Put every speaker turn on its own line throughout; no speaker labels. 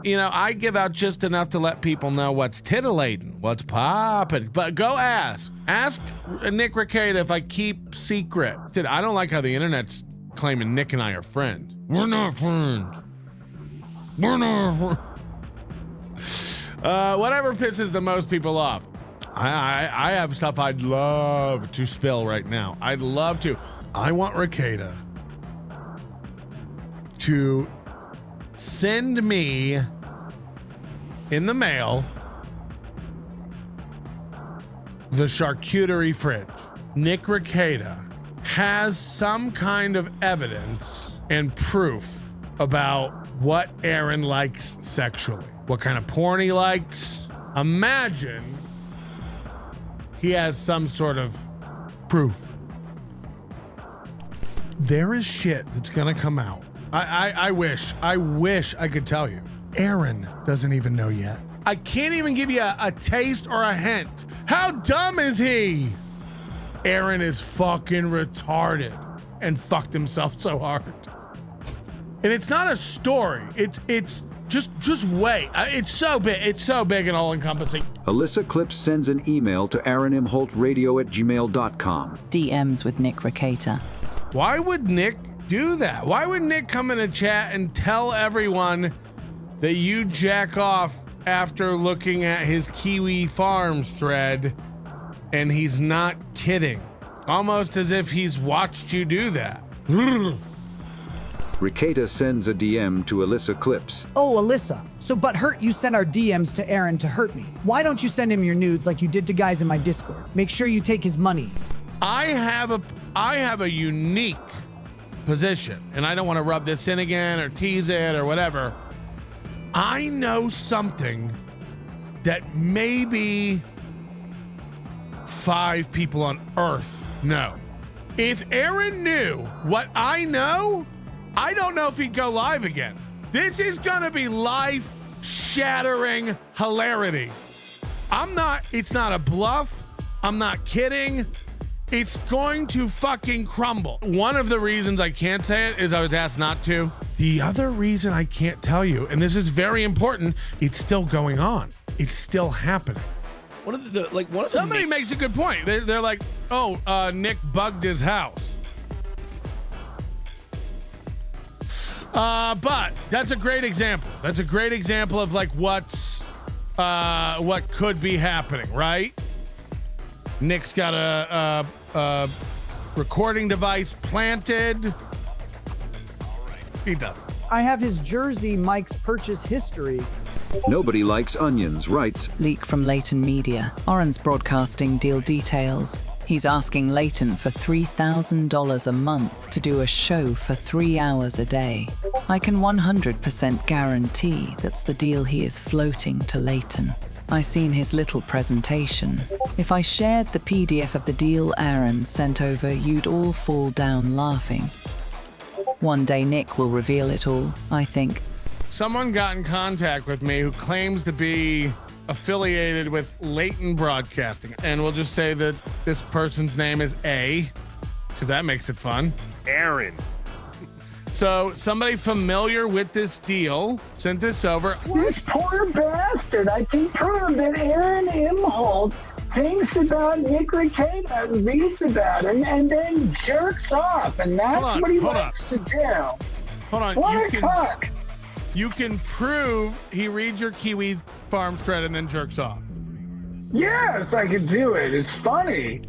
I give out just enough to let people know what's titillating, what's popping. But go ask Nick Rekieta if I keep secret. Dude, I don't like how the internet's claiming Nick and I are friends. We're not friends. We're not. Whatever pisses the most people off. I have stuff I'd love to spill right now. I'd love to. I want Rekieta to send me in the mail the charcuterie fridge. Nick Rekieta has some kind of evidence and proof about what Aaron likes sexually, what kind of porn he likes. Imagine he has some sort of proof. There is shit that's gonna come out. I wish I could tell you. Aaron doesn't even know yet. I can't even give you a taste or a hint. How dumb is he? Aaron is fucking retarded and fucked himself so hard. And it's not a story. It's just wait. It's so big. It's so big and all encompassing.
Alyssa Clips sends an email to aaronmholtradio@gmail.com.
DMs with Nick Rekieta.
Why would Nick do that? Why would Nick come in a chat and tell everyone that you jack off after looking at his Kiwi Farms thread and he's not kidding? Almost as if he's watched you do that.
Rekieta sends a DM to Alyssa Clips.
Oh, Alyssa, so butthurt you sent our DMs to Aaron to hurt me. Why don't you send him your nudes like you did to guys in my Discord? Make sure you take his money.
I have a unique position, and I don't want to rub this in again or tease it or whatever. I know something that maybe 5 people on Earth know. If Aaron knew what I know, I don't know if he'd go live again. This is gonna be life-shattering hilarity. It's not a bluff. I'm not kidding. It's going to fucking crumble. One of the reasons I can't say it is I was asked not to. The other reason I can't tell you, and this is very important, it's still going on. It's still happening. Somebody makes a good point. They're like, oh, Nick bugged his house. But that's a great example. That's a great example of like what could be happening, right? Nick's got a recording device planted. He doesn't.
I have his jersey Mike's purchase history.
Nobody Likes Onions writes,
Leak from Leighton Media. Oren's broadcasting deal details. He's asking Leighton for $3,000 a month to do a show for 3 hours a day. I can 100% guarantee that's the deal he is floating to Leighton. I seen his little presentation. If I shared the PDF of the deal Aaron sent over, you'd all fall down laughing. One day Nick will reveal it all, I think.
Someone got in contact with me who claims to be affiliated with Leighton Broadcasting. And we'll just say that this person's name is A, because that makes it fun. Aaron. So somebody familiar with this deal sent this over.
This poor bastard. I can prove that Aaron Imholt thinks about Nick Rekieta, reads about him, and then jerks off. And that's what he likes to do.
Hold on.
What a cock.
You can prove he reads your Kiwi Farms thread and then jerks off.
Yes, I could do it. It's funny.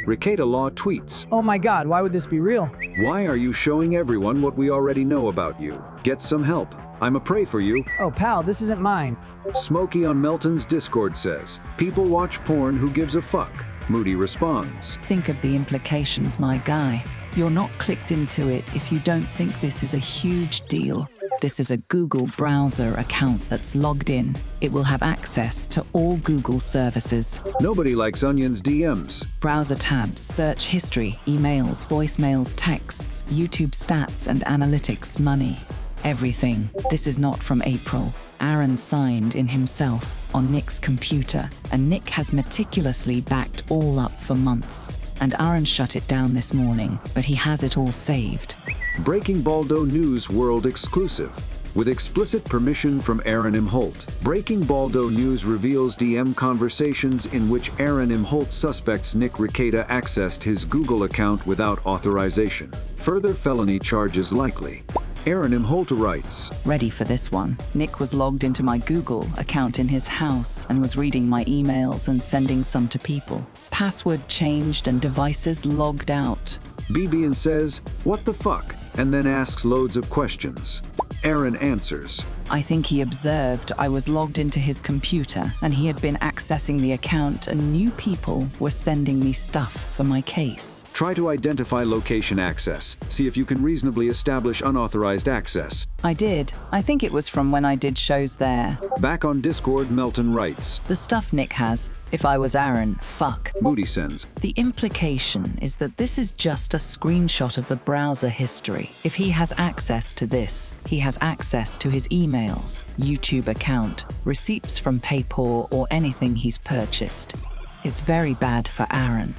Rekieta Law tweets,
Oh my god, why would this be real?
why are you showing everyone what we already know about you? Get some help. I'm a pray for you.
Oh pal, this isn't mine.
Smokey on Melton's Discord says, people watch porn, who gives a fuck? Moody responds,
Think of the implications, my guy. You're not clicked into it if you don't think this is a huge deal. This is a Google browser account that's logged in. It will have access to all Google services.
Nobody Likes Onions DMs.
Browser tabs, search history, emails, voicemails, texts, YouTube stats and analytics, money. Everything. This is not from April. Aaron signed in himself on Nick's computer, and Nick has meticulously backed all up for months. And Aaron shut it down this morning, but he has it all saved.
Breaking Baldo News World exclusive. with explicit permission from Aaron M. Holt. Breaking Baldo News reveals DM conversations in which Aaron M. Holt suspects Nick Rekieta accessed his Google account without authorization. Further felony charges likely. Aaron M. Holt writes,
Ready for this one. Nick was logged into my Google account in his house and was reading my emails and sending some to people. Password changed and devices logged out.
BB says, "What the fuck?" and then asks loads of questions. Aaron answers,
I think he observed I was logged into his computer and he had been accessing the account and new people were sending me stuff for my case.
"Try to identify location access. See if you can reasonably establish unauthorized access."
I did. I think it was from when I did shows there.
Back on Discord, Melton writes,
The stuff Nick has, if I was Aaron, fuck.
Moody sends,
The implication is that this is just a screenshot of the browser history. If he has access to this, he has access to his emails, YouTube account, receipts from PayPal or anything he's purchased. It's very bad for Aaron.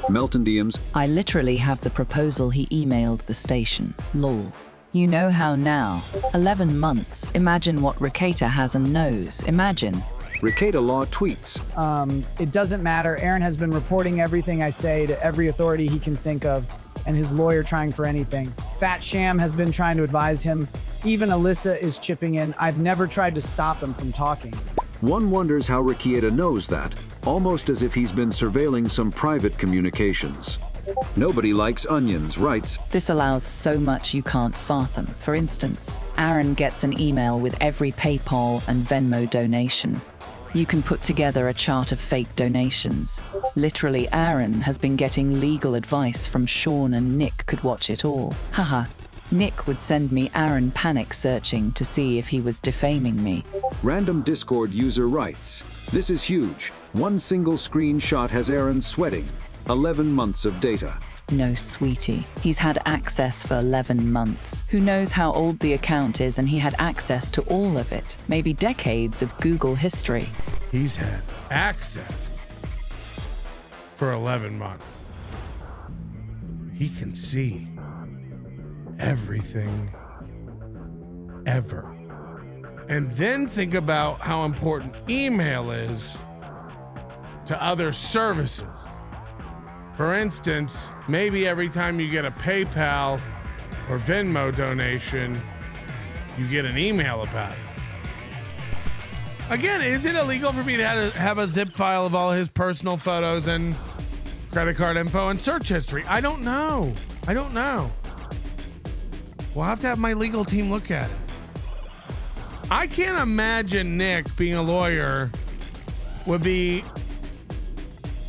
Melton DMs,
I literally have the proposal he emailed the station. Lol. You know how now. 11 months. Imagine what Rekieta has and knows. Imagine.
Rekieta Law tweets,
It doesn't matter. Aaron has been reporting everything I say to every authority he can think of, and his lawyer trying for anything. Fat Sham has been trying to advise him. Even Alyssa is chipping in. I've never tried to stop him from talking.
One wonders how Rekieta knows that, almost as if he's been surveilling some private communications. Nobody Likes Onions writes,
This allows so much you can't fathom. For instance, Aaron gets an email with every PayPal and Venmo donation. You can put together a chart of fake donations. Literally, Aaron has been getting legal advice from Sean and Nick could watch it all. Haha. Nick would send me Aaron panic searching to see if he was defaming me.
Random Discord user writes, "This is huge. One single screenshot has Aaron sweating. 11 months of data."
No, sweetie. He's had access for 11 months. Who knows how old the account is, and he had access to all of it. Maybe decades of Google history.
He's had access for 11 months. He can see everything ever. And then think about how important email is to other services. For instance, maybe every time you get a PayPal or Venmo donation, you get an email about it. Again, is it illegal for me to have a zip file of all his personal photos and credit card info and search history? I don't know. We'll have to have my legal team look at it. I can't imagine Nick, being a lawyer, would be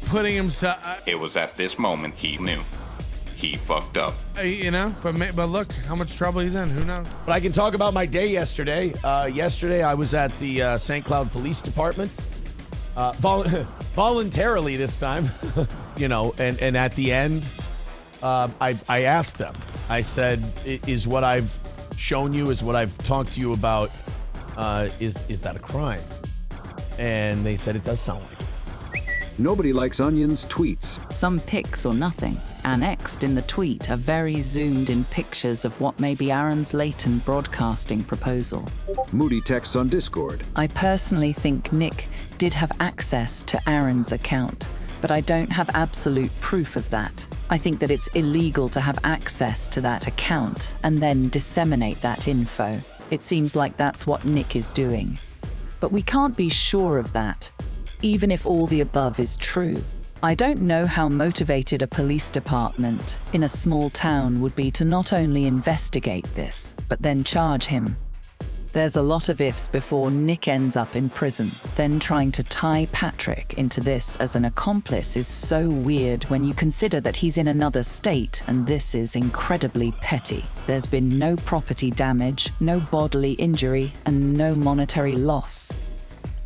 putting himself.
It was at this moment he knew. He fucked up.
But look how much trouble he's in. Who knows?
But I can talk about my day yesterday. Yesterday I was at the St. Cloud Police Department, voluntarily this time, and at the end, I asked them. I said, "Is what I've shown you, is what I've talked to you about, is that a crime?" And they said it does sound like it.
Nobody Likes Onions tweets,
Some pics or nothing. Annexed in the tweet are very zoomed in pictures of what may be Aaron's latent broadcasting proposal.
Moody texts on Discord,
I personally think Nick did have access to Aaron's account, but I don't have absolute proof of that. I think that it's illegal to have access to that account and then disseminate that info. It seems like that's what Nick is doing. But we can't be sure of that, even if all the above is true. I don't know how motivated a police department in a small town would be to not only investigate this, but then charge him. There's a lot of ifs before Nick ends up in prison. Then trying to tie Patrick into this as an accomplice is so weird when you consider that he's in another state and this is incredibly petty. There's been no property damage, no bodily injury, and no monetary loss.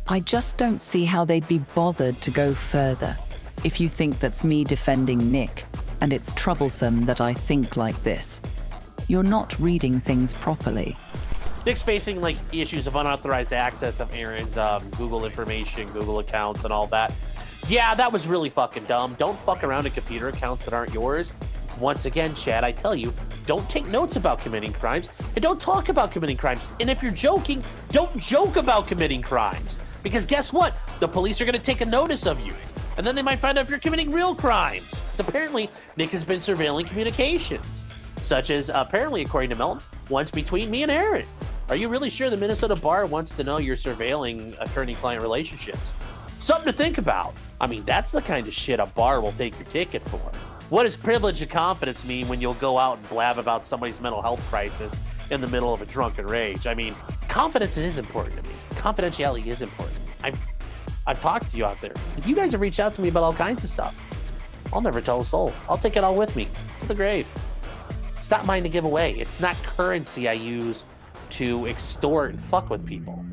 I just don't see how they'd be bothered to go further. If you think that's me defending Nick, and it's troublesome that I think like this, you're not reading things properly.
Nick's facing issues of unauthorized access of Aaron's Google information, Google accounts, and all that. Yeah, that was really fucking dumb. Don't fuck around in computer accounts that aren't yours. Once again, Chad, I tell you, don't take notes about committing crimes, and don't talk about committing crimes. And if you're joking, don't joke about committing crimes. Because guess what? The police are going to take a notice of you. And then they might find out if you're committing real crimes. So apparently, Nick has been surveilling communications, such as, apparently, according to Melton, once between me and Aaron. Are you really sure the Minnesota bar wants to know you're surveilling attorney-client relationships? Something to think about. I mean, that's the kind of shit a bar will take your ticket for. What does privilege and confidence mean when you'll go out and blab about somebody's mental health crisis in the middle of a drunken rage? I mean, confidence is important to me. Confidentiality is important. I've talked to you out there. You guys have reached out to me about all kinds of stuff. I'll never tell a soul. I'll take it all with me to the grave. It's not mine to give away. It's not currency I use to extort and fuck with people.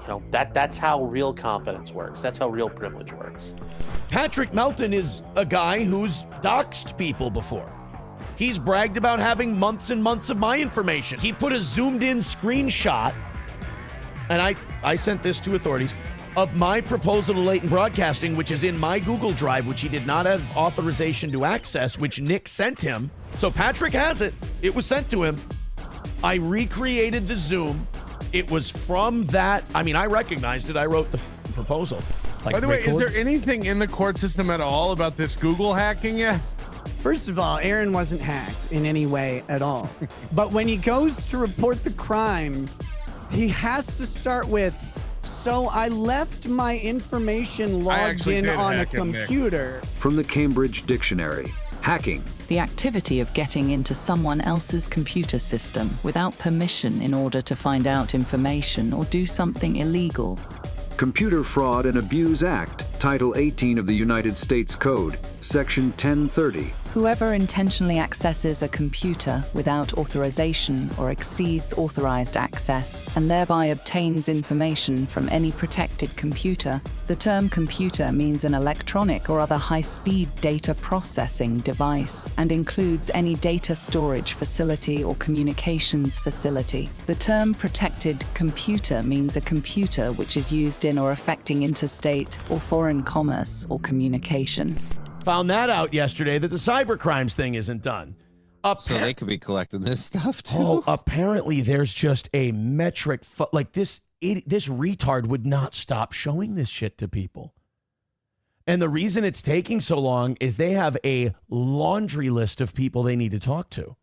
You know, that's how real confidence works. That's how real privilege works.
Patrick Melton is a guy who's doxed people before. He's bragged about having months and months of my information. He put a zoomed in screenshot, and I sent this to authorities, of my proposal to Leighton Broadcasting, which is in my Google Drive, which he did not have authorization to access, which Nick sent him. So Patrick has it. It was sent to him. I recreated the Zoom. It was from that. I mean, I recognized it. I wrote the proposal.
By the way, is there anything in the court system at all about this Google hacking yet?
First of all, Aaron wasn't hacked in any way at all. But when he goes to report the crime, he has to start with, so I left my information logged in on a computer.
From the Cambridge Dictionary, hacking.
The activity of getting into someone else's computer system without permission in order to find out information or do something illegal.
Computer Fraud and Abuse Act, Title 18 of the United States Code, Section 1030.
Whoever intentionally accesses a computer without authorization or exceeds authorized access and thereby obtains information from any protected computer. The term computer means an electronic or other high-speed data processing device and includes any data storage facility or communications facility. The term protected computer means a computer which is used in or affecting interstate or foreign commerce or communication.
Found that out yesterday that the cyber crimes thing isn't done.
So they could be collecting this stuff too.
Oh, apparently there's just a metric. Like this retard would not stop showing this shit to people. And the reason it's taking so long is they have a laundry list of people they need to talk to.